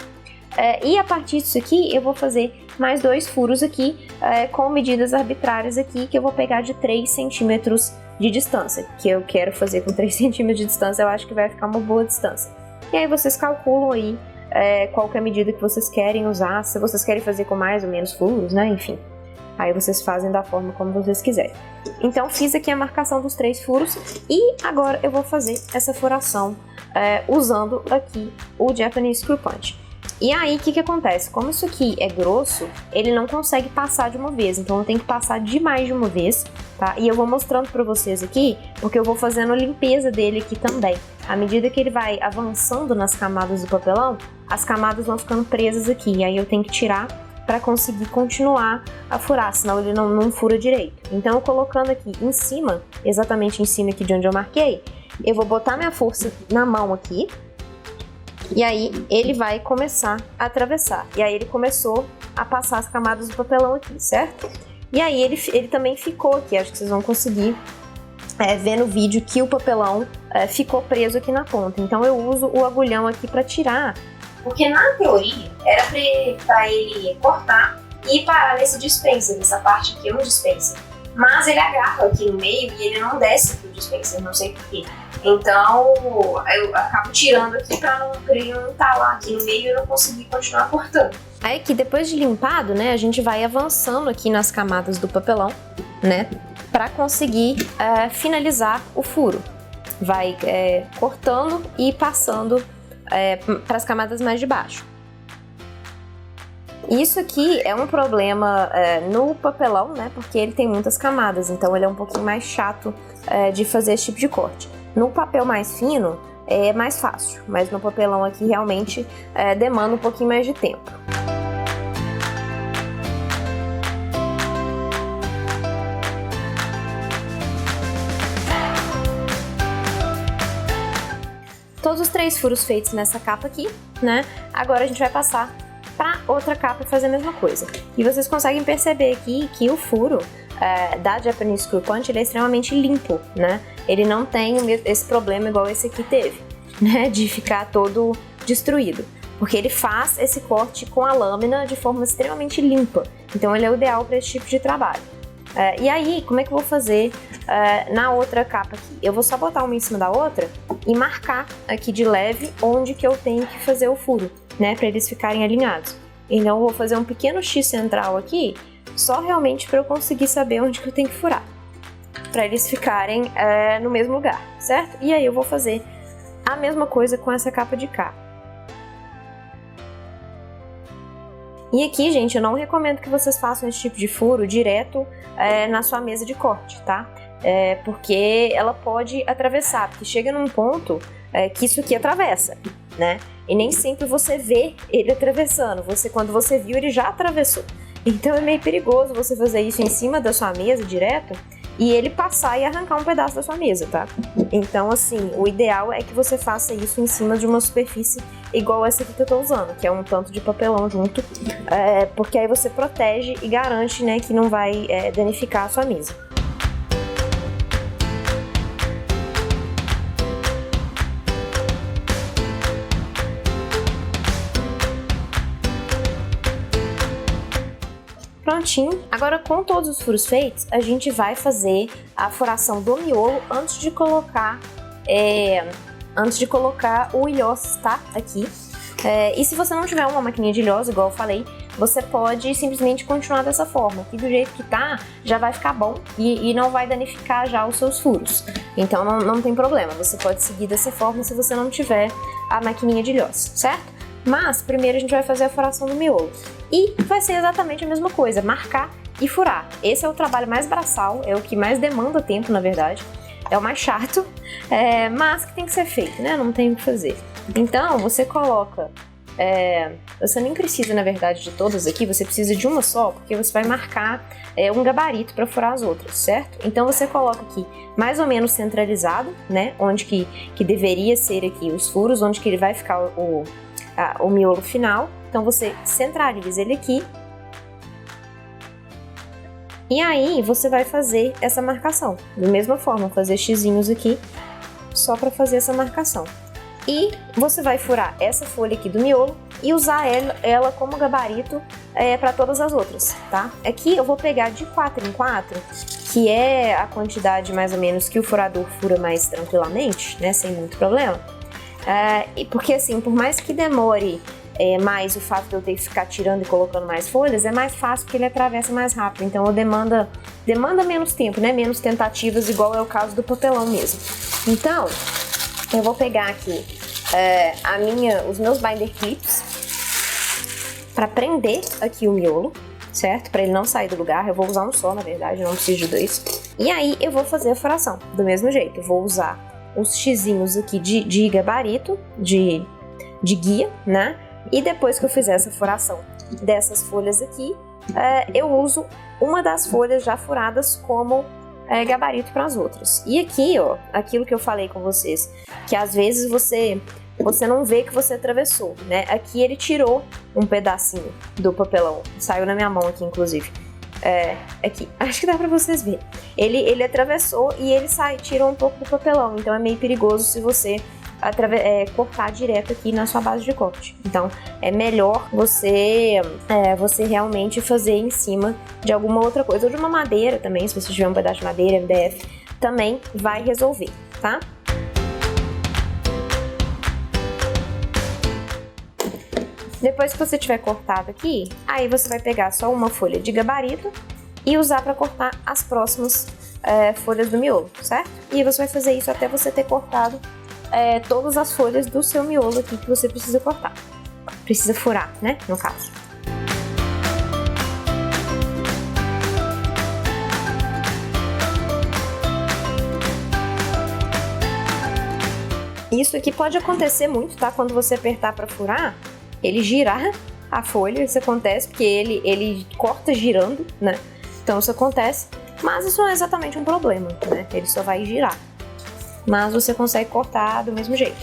E a partir disso aqui, eu vou fazer mais 2 furos aqui, com medidas arbitrárias aqui, que eu vou pegar de 3 centímetros de distância, que eu quero fazer com 3 centímetros de distância, eu acho que vai ficar uma boa distância. E aí vocês calculam aí qual que é a medida que vocês querem usar, se vocês querem fazer com mais ou menos furos, né, enfim. Aí vocês fazem da forma como vocês quiserem. Então fiz aqui a marcação dos 3 furos e agora eu vou fazer essa furação usando aqui o Japanese Screw Punch. E aí, o que acontece? Como isso aqui é grosso, ele não consegue passar de uma vez, então eu tenho que passar de mais de uma vez, tá? E eu vou mostrando pra vocês aqui, porque eu vou fazendo a limpeza dele aqui também. À medida que ele vai avançando nas camadas do papelão, as camadas vão ficando presas aqui, e aí eu tenho que tirar para conseguir continuar a furar, senão ele não fura direito. Então, eu colocando aqui em cima, exatamente em cima aqui de onde eu marquei, eu vou botar minha força na mão aqui, e aí ele vai começar a atravessar. E aí ele começou a passar as camadas do papelão aqui, certo? E aí ele também ficou aqui, acho que vocês vão conseguir ver no vídeo que o papelão ficou preso aqui na ponta. Então eu uso o agulhão aqui para tirar, porque na teoria era para ele cortar e parar nesse dispenser, nessa parte aqui é um dispenser. Mas ele agarra aqui no meio e ele não desce pro dispenser, não sei porquê. Então eu acabo tirando aqui para ele não estar lá aqui no meio e eu não conseguir continuar cortando. Aí aqui, depois de limpado, né, a gente vai avançando aqui nas camadas do papelão, né, para conseguir finalizar o furo. Vai cortando e passando para as camadas mais de baixo. Isso aqui é um problema no papelão, né, porque ele tem muitas camadas, então ele é um pouquinho mais chato de fazer esse tipo de corte. No papel mais fino é mais fácil, mas no papelão aqui realmente demanda um pouquinho mais de tempo. Todos os 3 furos feitos nessa capa aqui, né? Agora a gente vai passar para outra capa e fazer a mesma coisa. E vocês conseguem perceber aqui que o furo da Japanese Screw Punch ele é extremamente limpo, né? Ele não tem esse problema igual esse aqui teve, né? De ficar todo destruído. Porque ele faz esse corte com a lâmina de forma extremamente limpa. Então ele é o ideal para esse tipo de trabalho. E aí, como é que eu vou fazer na outra capa aqui? Eu vou só botar uma em cima da outra e marcar aqui de leve onde que eu tenho que fazer o furo, né? Para eles ficarem alinhados. Então eu vou fazer um pequeno X central aqui, só realmente para eu conseguir saber onde que eu tenho que furar. Para eles ficarem no mesmo lugar, certo? E aí eu vou fazer a mesma coisa com essa capa de cá. E aqui, gente, eu não recomendo que vocês façam esse tipo de furo direto na sua mesa de corte, tá? Porque ela pode atravessar, porque chega num ponto que isso aqui atravessa, né? E nem sempre você vê ele atravessando. Quando você viu, ele já atravessou. Então é meio perigoso você fazer isso em cima da sua mesa direto e ele passar e arrancar um pedaço da sua mesa, tá? Então, assim, o ideal é que você faça isso em cima de uma superfície igual essa aqui que eu tô usando, que é um tanto de papelão junto, porque aí você protege e garante, né, que não vai danificar a sua mesa. Prontinho. Agora, com todos os furos feitos, a gente vai fazer a furação do miolo antes de colocar o ilhós, tá? Aqui. E se você não tiver uma maquininha de ilhós, igual eu falei, você pode simplesmente continuar dessa forma, que do jeito que tá, já vai ficar bom e não vai danificar já os seus furos. Então não tem problema, você pode seguir dessa forma se você não tiver a maquininha de ilhós, certo? Mas primeiro a gente vai fazer a furação do miolo. E vai ser exatamente a mesma coisa, marcar e furar. Esse é o trabalho mais braçal, é o que mais demanda tempo, na verdade. É o mais chato, mas que tem que ser feito, né? Não tem o que fazer. Então, você coloca... você nem precisa, na verdade, de todas aqui, você precisa de uma só, porque você vai marcar um gabarito para furar as outras, certo? Então, você coloca aqui mais ou menos centralizado, né? Onde que deveria ser aqui os furos, onde que ele vai ficar o miolo final. Então você centraliza ele aqui. E aí você vai fazer essa marcação. Da mesma forma, fazer xizinhos aqui, só para fazer essa marcação. E você vai furar essa folha aqui do miolo e usar ela como gabarito para todas as outras, tá? Aqui eu vou pegar de 4 em 4, que é a quantidade mais ou menos que o furador fura mais tranquilamente, né? Sem muito problema. Porque assim, por mais que demore mais o fato de eu ter que ficar tirando e colocando mais folhas, é mais fácil porque ele atravessa mais rápido. Então demanda menos tempo, né? Menos tentativas, igual é o caso do papelão mesmo. Então, eu vou pegar aqui os meus binder clips para prender aqui o miolo, certo? Para ele não sair do lugar. Eu vou usar um só, na verdade, não preciso de dois. E aí eu vou fazer a furação do mesmo jeito. Eu vou usar os xizinhos aqui de gabarito, de guia, né? E depois que eu fizer essa furação dessas folhas aqui, eu uso uma das folhas já furadas como gabarito para as outras. E aqui, ó, aquilo que eu falei com vocês, que às vezes você não vê que você atravessou, né? Aqui ele tirou um pedacinho do papelão, saiu na minha mão aqui, inclusive. Aqui, acho que dá pra vocês verem. Ele atravessou e ele tirou um pouco do papelão, então é meio perigoso se você cortar direto aqui na sua base de corte. Então é melhor você realmente fazer em cima de alguma outra coisa, ou de uma madeira também, se você tiver um pedaço de madeira, MDF, também vai resolver, tá? Depois que você tiver cortado aqui, aí você vai pegar só uma folha de gabarito e usar para cortar as próximas folhas do miolo, certo? E você vai fazer isso até você ter cortado todas as folhas do seu miolo aqui que você precisa cortar. Precisa furar, né? No caso. Isso aqui pode acontecer muito, tá? Quando você apertar para furar, ele girar a folha. Isso acontece porque ele corta girando, né? Então isso acontece, mas isso não é exatamente um problema, né? Ele só vai girar. Mas você consegue cortar do mesmo jeito.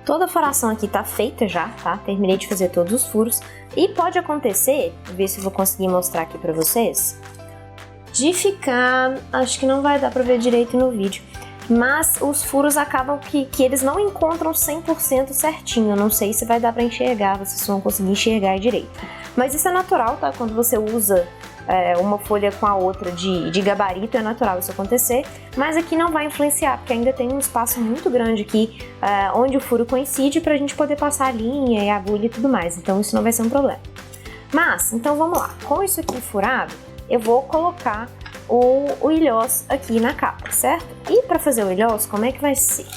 Toda a furação aqui tá feita já, tá? Terminei de fazer todos os furos. E pode acontecer, vou ver se eu vou conseguir mostrar aqui pra vocês, de ficar, acho que não vai dar pra ver direito no vídeo, mas os furos acabam que eles não encontram 100% certinho. Eu não sei se vai dar pra enxergar, vocês vão conseguir enxergar direito. Mas isso é natural, tá? Quando você usa uma folha com a outra de gabarito, é natural isso acontecer, mas aqui não vai influenciar, porque ainda tem um espaço muito grande aqui onde o furo coincide pra gente poder passar a linha e a agulha e tudo mais, então isso não vai ser um problema. Mas, então vamos lá, com isso aqui furado, eu vou colocar o ilhós aqui na capa, certo? E para fazer o ilhós, como é que vai ser?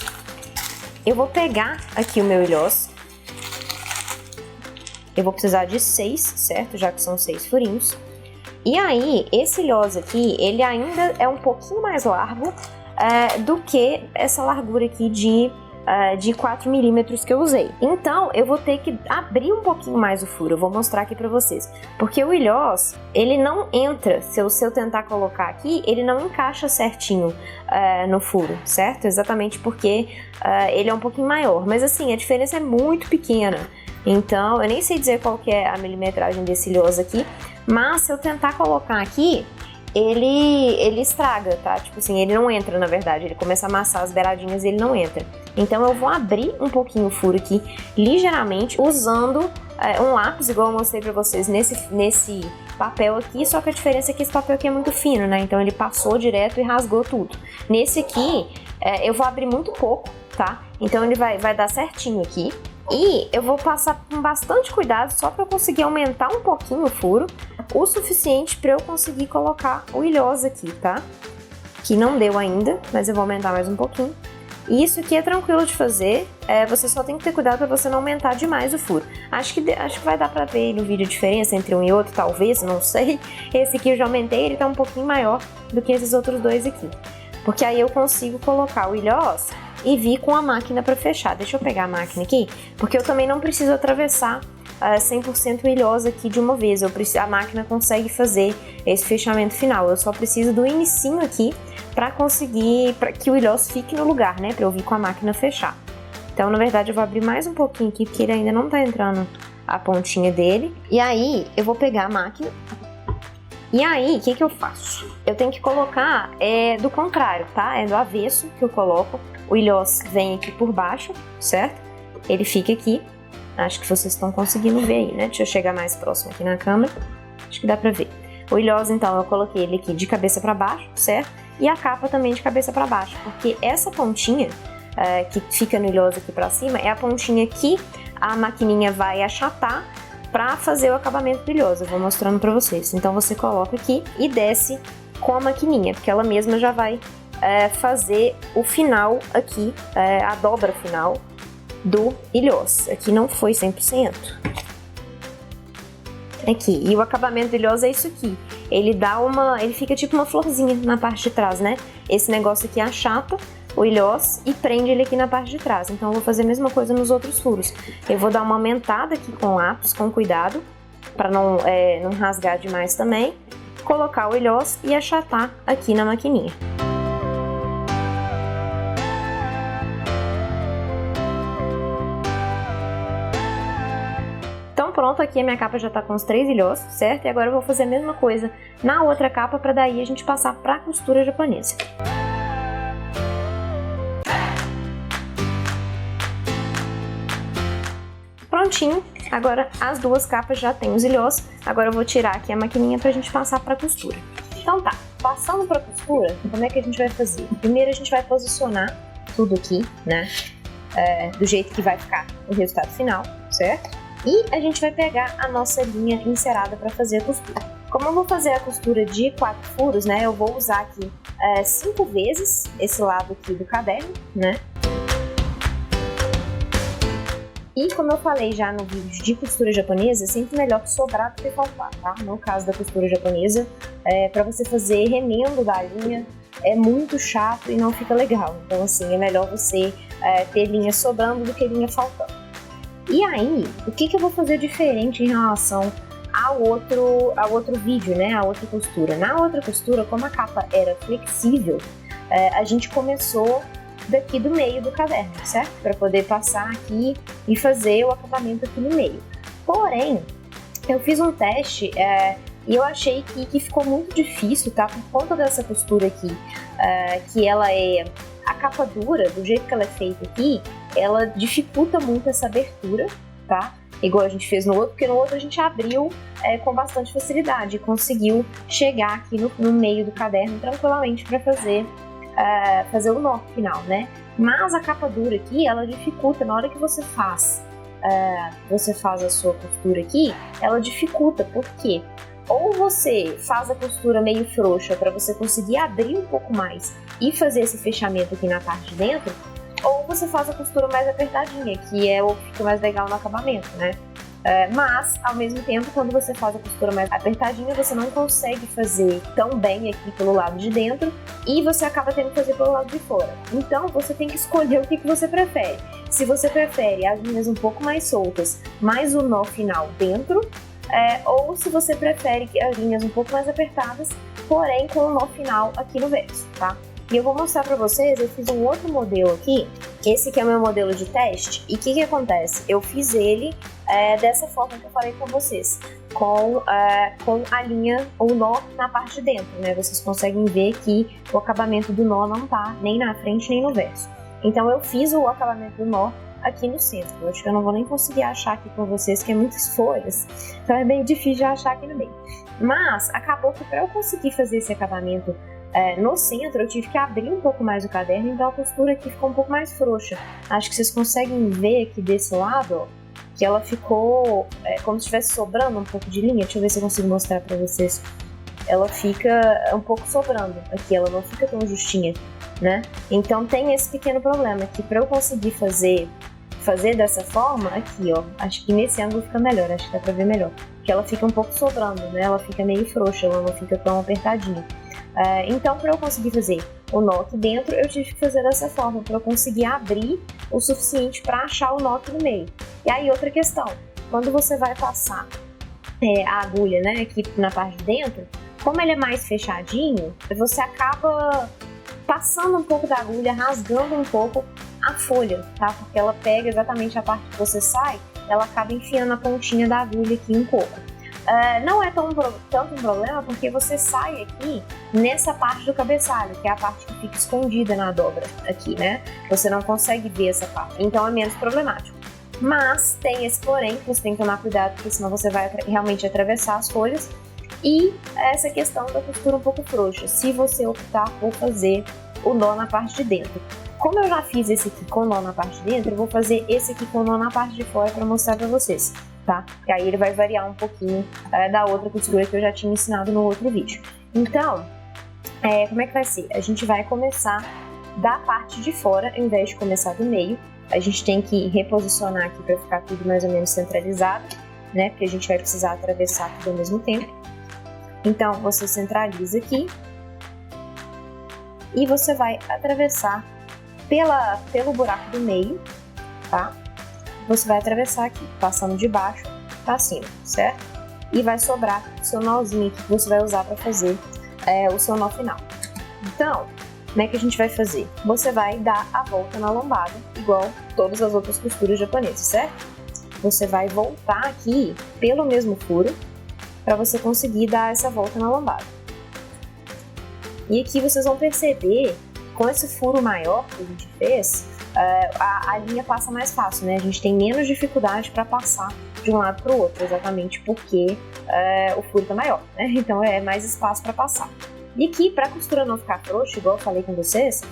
Eu vou pegar aqui o meu ilhós, eu vou precisar de 6, certo? Já que são 6 furinhos. E aí, esse ilhós aqui, ele ainda é um pouquinho mais largo do que essa largura aqui de 4 milímetros que eu usei. Então, eu vou ter que abrir um pouquinho mais o furo. Eu vou mostrar aqui pra vocês. Porque o ilhós, ele não entra, se eu tentar colocar aqui, ele não encaixa certinho no furo, certo? Exatamente porque ele é um pouquinho maior. Mas assim, a diferença é muito pequena. Então, eu nem sei dizer qual que é a milimetragem desse ilhós aqui, mas se eu tentar colocar aqui, ele estraga, tá? Tipo assim, ele não entra, na verdade. Ele começa a amassar as beiradinhas e ele não entra. Então eu vou abrir um pouquinho o furo aqui, ligeiramente, usando um lápis, igual eu mostrei pra vocês nesse papel aqui, só que a diferença é que esse papel aqui é muito fino, né? Então ele passou direto e rasgou tudo. Nesse aqui, eu vou abrir muito pouco, tá? Então ele vai dar certinho aqui. E eu vou passar com bastante cuidado, só para eu conseguir aumentar um pouquinho o furo, o suficiente para eu conseguir colocar o ilhós aqui, tá? Que não deu ainda, mas eu vou aumentar mais um pouquinho. E isso aqui é tranquilo de fazer, você só tem que ter cuidado para você não aumentar demais o furo. Acho que vai dar para ver no vídeo a diferença entre um e outro, talvez, não sei. Esse aqui eu já aumentei, ele tá um pouquinho maior do que esses outros dois aqui. Porque aí eu consigo colocar o ilhós e vir com a máquina para fechar. Deixa eu pegar a máquina aqui, porque eu também não preciso atravessar 100% o ilhós aqui de uma vez. A máquina consegue fazer esse fechamento final. Eu só preciso do inicinho aqui para conseguir que o ilhós fique no lugar, né? Para eu vir com a máquina fechar. Então, na verdade, eu vou abrir mais um pouquinho aqui, porque ele ainda não tá entrando a pontinha dele. E aí, eu vou pegar a máquina. E aí, o que que eu faço? Eu tenho que colocar do contrário, tá? É do avesso que eu coloco. O ilhós vem aqui por baixo, certo? Ele fica aqui. Acho que vocês estão conseguindo ver aí, né? Deixa eu chegar mais próximo aqui na câmera. Acho que dá pra ver. O ilhós, então, eu coloquei ele aqui de cabeça pra baixo, certo? E a capa também de cabeça pra baixo, porque essa pontinha que fica no ilhós aqui pra cima é a pontinha que a maquininha vai achatar para fazer o acabamento do ilhós. Eu vou mostrando para vocês. Então você coloca aqui e desce com a maquininha, porque ela mesma já vai fazer o final aqui, a dobra final do ilhós. Aqui não foi 100%. Aqui, e o acabamento do ilhós é isso aqui. Ele fica tipo uma florzinha na parte de trás, né? Esse negócio aqui achata o ilhós e prende ele aqui na parte de trás. Então eu vou fazer a mesma coisa nos outros furos. Eu vou dar uma aumentada aqui com o lápis, com cuidado, para não rasgar demais também. Colocar o ilhós e achatar aqui na maquininha. Então pronto, aqui a minha capa já tá com os 3 ilhós, certo? E agora eu vou fazer a mesma coisa na outra capa para daí a gente passar pra costura japonesa. Prontinho, agora as duas capas já tem os ilhós, agora eu vou tirar aqui a maquininha pra gente passar pra costura. Então tá, passando pra costura, como é que a gente vai fazer? Primeiro a gente vai posicionar tudo aqui, né, do jeito que vai ficar o resultado final, certo? E a gente vai pegar a nossa linha encerada pra fazer a costura. Como eu vou fazer a costura de 4 furos, né, eu vou usar aqui 5 vezes esse lado aqui do caderno, né? E como eu falei já no vídeo de costura japonesa, é sempre melhor que sobrar do que faltar, tá? No caso da costura japonesa, para você fazer remendo da linha, é muito chato e não fica legal. Então assim, é melhor você ter linha sobrando do que linha faltando. E aí, o que eu vou fazer diferente em relação ao outro vídeo, né? A outra costura. Na outra costura, como a capa era flexível, a gente começou daqui do meio do caderno, certo? Para poder passar aqui e fazer o acabamento aqui no meio. Porém, eu fiz um teste e eu achei que ficou muito difícil, tá? Por conta dessa costura aqui, que ela é a capa dura, do jeito que ela é feita aqui, ela dificulta muito essa abertura, tá? Igual a gente fez no outro, porque no outro a gente abriu com bastante facilidade e conseguiu chegar aqui no meio do caderno tranquilamente para fazer o nó final, né? Mas a capa dura aqui, ela dificulta na hora que você faz a sua costura aqui, ela dificulta, porque ou você faz a costura meio frouxa para você conseguir abrir um pouco mais e fazer esse fechamento aqui na parte de dentro, ou você faz a costura mais apertadinha, que é o que fica mais legal no acabamento, né? Mas, ao mesmo tempo, quando você faz a costura mais apertadinha, você não consegue fazer tão bem aqui pelo lado de dentro e você acaba tendo que fazer pelo lado de fora. Então, você tem que escolher o que você prefere. Se você prefere as linhas um pouco mais soltas, mais o nó final dentro, ou se você prefere as linhas um pouco mais apertadas, porém com o nó final aqui no verso, tá? E eu vou mostrar pra vocês, eu fiz um outro modelo aqui, esse aqui é o meu modelo de teste, e o que acontece? Eu fiz ele dessa forma que eu falei com vocês, com a linha, o nó na parte de dentro, né? Vocês conseguem ver que o acabamento do nó não tá nem na frente nem no verso. Então eu fiz o acabamento do nó aqui no centro. Eu acho que eu não vou nem conseguir achar aqui com vocês, que é muitas folhas, então é bem difícil de achar aqui no meio. Mas acabou que para eu conseguir fazer esse acabamento no centro, eu tive que abrir um pouco mais o caderno, então a costura aqui ficou um pouco mais frouxa. Acho que vocês conseguem ver aqui desse lado, ó, que ela ficou como se estivesse sobrando um pouco de linha. Deixa eu ver se eu consigo mostrar para vocês. Ela fica um pouco sobrando aqui, ela não fica tão justinha, né? Então tem esse pequeno problema, que para eu conseguir fazer dessa forma, aqui ó, acho que nesse ângulo fica melhor, acho que dá pra ver melhor, que ela fica um pouco sobrando, né? Ela fica meio frouxa, ela não fica tão apertadinha. Então, para eu conseguir fazer o nó aqui dentro, eu tive que fazer dessa forma, para eu conseguir abrir o suficiente para achar o nó aqui no meio. E aí outra questão, quando você vai passar a agulha, né, aqui na parte de dentro, como ele é mais fechadinho, você acaba passando um pouco da agulha, rasgando um pouco a folha, tá? Porque ela pega exatamente a parte que você sai, ela acaba enfiando a pontinha da agulha aqui um pouco. Não é tanto um problema porque você sai aqui nessa parte do cabeçalho, que é a parte que fica escondida na dobra aqui, né? Você não consegue ver essa parte, então é menos problemático. Mas tem esse porém, que você tem que tomar cuidado, porque senão você vai realmente atravessar as folhas. E essa questão da costura um pouco frouxa, se você optar por fazer o nó na parte de dentro. Como eu já fiz esse aqui com nó na parte de dentro, eu vou fazer esse aqui com nó na parte de fora para mostrar para vocês, tá? Porque aí ele vai variar um pouquinho da outra costura que eu já tinha ensinado no outro vídeo. Então, como é que vai ser? A gente vai começar da parte de fora, ao invés de começar do meio. A gente tem que reposicionar aqui para ficar tudo mais ou menos centralizado, né? Porque a gente vai precisar atravessar tudo ao mesmo tempo. Então, você centraliza aqui e você vai atravessar pelo buraco do meio, tá? Você vai atravessar aqui, passando de baixo para cima, certo? E vai sobrar o seu nozinho aqui que você vai usar para fazer o seu nó final. Então, como é que a gente vai fazer? Você vai dar a volta na lombada, igual todas as outras costuras japonesas, certo? Você vai voltar aqui pelo mesmo furo, para você conseguir dar essa volta na lombada. E aqui vocês vão perceber, com esse furo maior que a gente fez, a linha passa mais fácil, né? A gente tem menos dificuldade para passar de um lado para o outro, exatamente porque o furo está maior, né? Então é mais espaço para passar. E aqui, para a costura não ficar frouxa, igual eu falei com vocês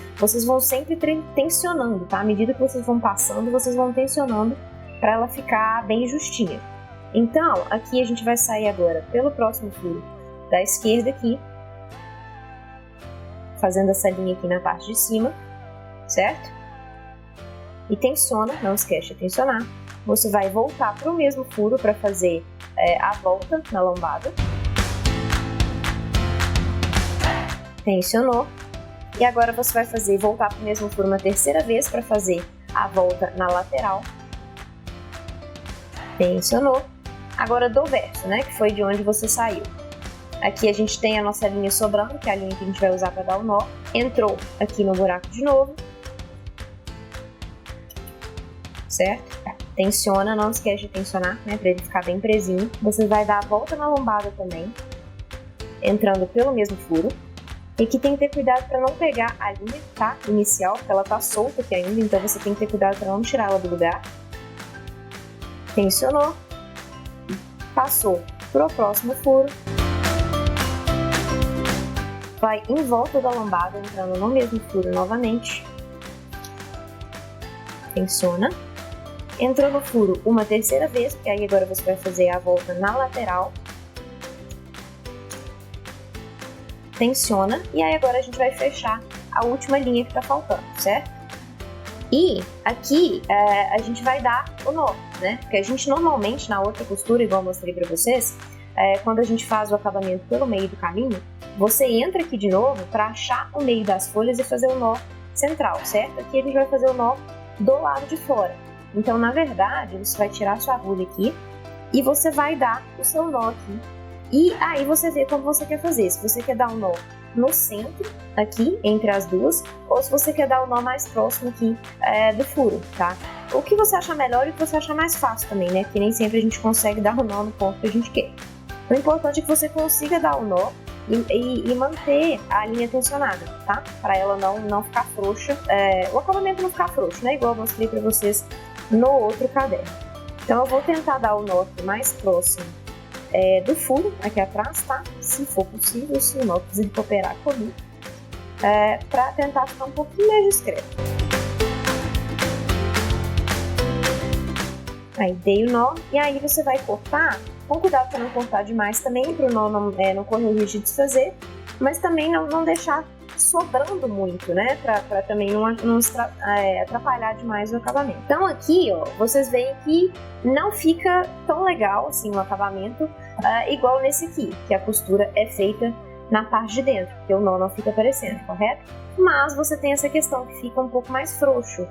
vão sempre tensionando, tá? À medida que vocês vão passando, vocês vão tensionando para ela ficar bem justinha. Então, aqui a gente vai sair agora pelo próximo furo da esquerda aqui, fazendo essa linha aqui na parte de cima, certo? E tensiona, não esquece de tensionar. Você vai voltar para o mesmo furo para fazer a volta na lombada. Tensionou. E agora você vai voltar para o mesmo furo uma terceira vez para fazer a volta na lateral. Tensionou. Agora do verso, né, que foi de onde você saiu. Aqui a gente tem a nossa linha sobrando, que é a linha que a gente vai usar para dar o nó. Entrou aqui no buraco de novo. Certo? Tensiona, não esquece de tensionar, né, para ele ficar bem presinho. Você vai dar a volta na lombada também, entrando pelo mesmo furo. E aqui tem que ter cuidado para não pegar a linha, tá, inicial, porque ela tá solta aqui ainda, então você tem que ter cuidado para não tirar ela do lugar. Tensionou. Passou pro próximo furo, vai em volta da lombada, entrando no mesmo furo novamente, tensiona, entrou no furo uma terceira vez, porque aí agora você vai fazer a volta na lateral, tensiona, e aí agora a gente vai fechar a última linha que tá faltando, certo? E aqui a gente vai dar o nó, né? Porque a gente normalmente, na outra costura, igual eu mostrei pra vocês, quando a gente faz o acabamento pelo meio do caminho, você entra aqui de novo para achar o meio das folhas e fazer o nó central, certo? Aqui a gente vai fazer o nó do lado de fora. Então, na verdade, você vai tirar a sua agulha aqui e você vai dar o seu nó aqui. E aí você vê como você quer fazer. Se você quer dar um nó no centro, aqui, entre as duas, ou se você quer dar o nó mais próximo aqui do furo, tá? O que você achar melhor e o que você achar mais fácil também, né? Porque nem sempre a gente consegue dar o nó no ponto que a gente quer. O importante é que você consiga dar o nó e manter a linha tensionada, tá? Para ela não ficar frouxa, o acabamento não ficar frouxo, né? Igual eu mostrei para vocês no outro caderno. Então eu vou tentar dar o nó aqui mais próximo do furo, aqui atrás, tá? Se for possível, se o nó quiser cooperar comigo, para tentar ficar um pouquinho mais discreto. Aí dei o nó, e aí você vai cortar, com cuidado para não cortar demais também, para o nó não correr o risco de desfazer, mas também não deixar sobrando muito, né, para também não atrapalhar demais o acabamento. Então aqui, ó, vocês veem que não fica tão legal assim o acabamento, igual nesse aqui, que a costura é feita na parte de dentro, porque o nó não fica aparecendo, correto? Mas você tem essa questão que fica um pouco mais frouxo.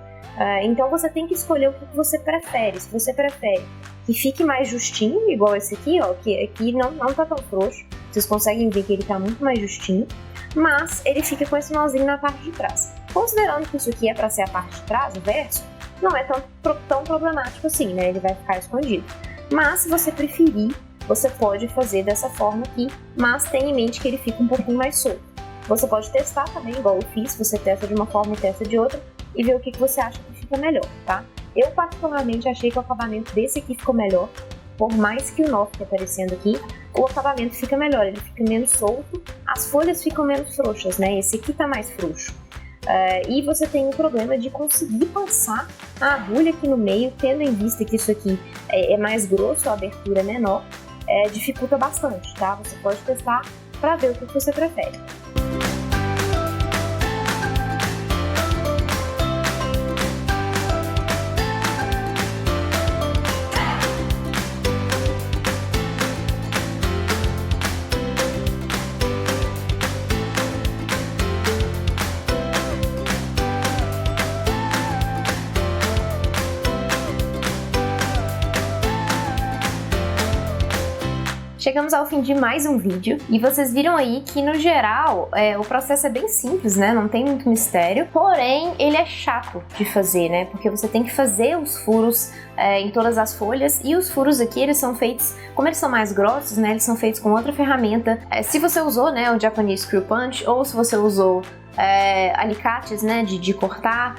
Então você tem que escolher o que você prefere. Se você prefere que fique mais justinho, igual esse aqui, ó, que aqui não tá tão frouxo, vocês conseguem ver que ele tá muito mais justinho, mas ele fica com esse nozinho na parte de trás. Considerando que isso aqui é para ser a parte de trás, o verso, não é tão problemático assim, né? Ele vai ficar escondido. Mas se você preferir, você pode fazer dessa forma aqui, mas tenha em mente que ele fica um pouquinho mais solto. Você pode testar também, igual eu fiz, você testa de uma forma e testa de outra, e ver o que você acha que fica melhor, tá? Eu particularmente achei que o acabamento desse aqui ficou melhor, por mais que o nó fique aparecendo aqui, o acabamento fica melhor, ele fica menos solto, as folhas ficam menos frouxas, né? Esse aqui tá mais frouxo. E você tem o problema de conseguir passar a agulha aqui no meio, tendo em vista que isso aqui é mais grosso, a abertura é menor, dificulta bastante, tá? Você pode testar para ver o que você prefere. Chegamos ao fim de mais um vídeo e vocês viram aí que no geral o processo é bem simples, né? Não tem muito mistério, porém ele é chato de fazer, né? Porque você tem que fazer os furos em todas as folhas e os furos aqui eles são feitos, como eles são mais grossos, né? Eles são feitos com outra ferramenta. Se você usou, né, o Japanese Screw Punch ou se você usou alicates, né, de cortar,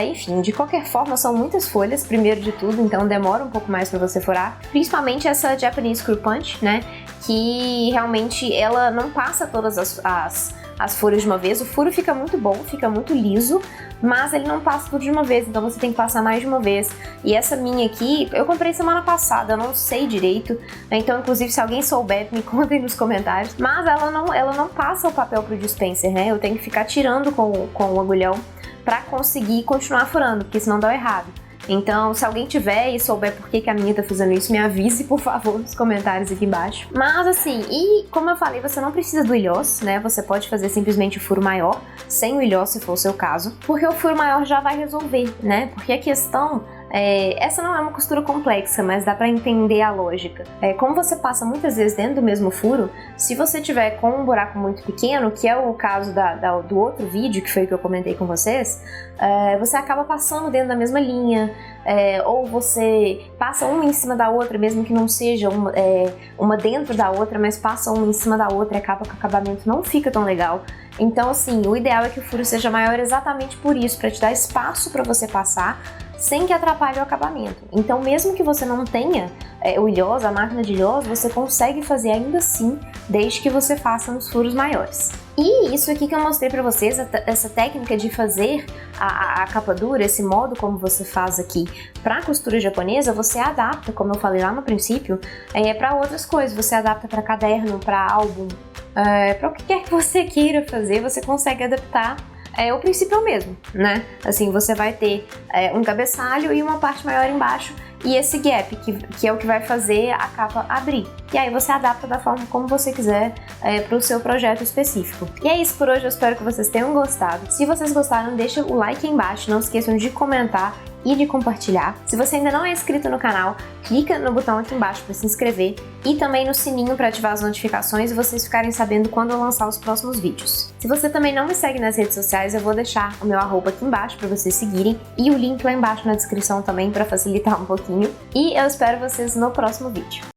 enfim, de qualquer forma são muitas folhas, primeiro de tudo, então demora um pouco mais para você furar, principalmente essa Japanese Screw Punch, né, que realmente ela não passa todas as folhas de uma vez, o furo fica muito bom, fica muito liso, mas ele não passa tudo de uma vez, então você tem que passar mais de uma vez. E essa minha aqui, eu comprei semana passada, eu não sei direito, então inclusive se alguém souber, me contem nos comentários, mas ela não passa o papel pro dispenser, né, eu tenho que ficar tirando com o agulhão pra conseguir continuar furando, porque senão dá errado. Então, se alguém tiver e souber por que a minha tá fazendo isso, me avise, por favor, nos comentários aqui embaixo. Mas assim, e como eu falei, você não precisa do ilhós, né? Você pode fazer simplesmente o furo maior, sem o ilhós, se for o seu caso, porque o furo maior já vai resolver, né? Porque a questão essa não é uma costura complexa, mas dá pra entender a lógica. Como você passa muitas vezes dentro do mesmo furo, se você tiver com um buraco muito pequeno, que é o caso do outro vídeo, que foi o que eu comentei com vocês, você acaba passando dentro da mesma linha, ou você passa uma em cima da outra, mesmo que não seja uma dentro da outra, mas passa uma em cima da outra e acaba que o acabamento não fica tão legal. Então assim, o ideal é que o furo seja maior exatamente por isso, para te dar espaço para você passar, sem que atrapalhe o acabamento. Então mesmo que você não tenha o ilhós, a máquina de ilhós, você consegue fazer ainda assim, desde que você faça nos furos maiores. E isso aqui que eu mostrei pra vocês, essa técnica de fazer a capa dura, esse modo como você faz aqui pra costura japonesa, você adapta, como eu falei lá no princípio, pra outras coisas. Você adapta pra caderno, pra álbum, pra o que quer que você queira fazer, você consegue adaptar. O princípio é o mesmo, né? Assim, você vai ter um cabeçalho e uma parte maior embaixo e esse gap, que é o que vai fazer a capa abrir. E aí você adapta da forma como você quiser para o seu projeto específico. E é isso por hoje, eu espero que vocês tenham gostado. Se vocês gostaram, deixa o like aí embaixo, não esqueçam de comentar e de compartilhar. Se você ainda não é inscrito no canal, clica no botão aqui embaixo para se inscrever e também no sininho para ativar as notificações e vocês ficarem sabendo quando eu lançar os próximos vídeos. Se você também não me segue nas redes sociais, eu vou deixar o meu arroba aqui embaixo para vocês seguirem e o link lá embaixo na descrição também para facilitar um pouquinho. E eu espero vocês no próximo vídeo.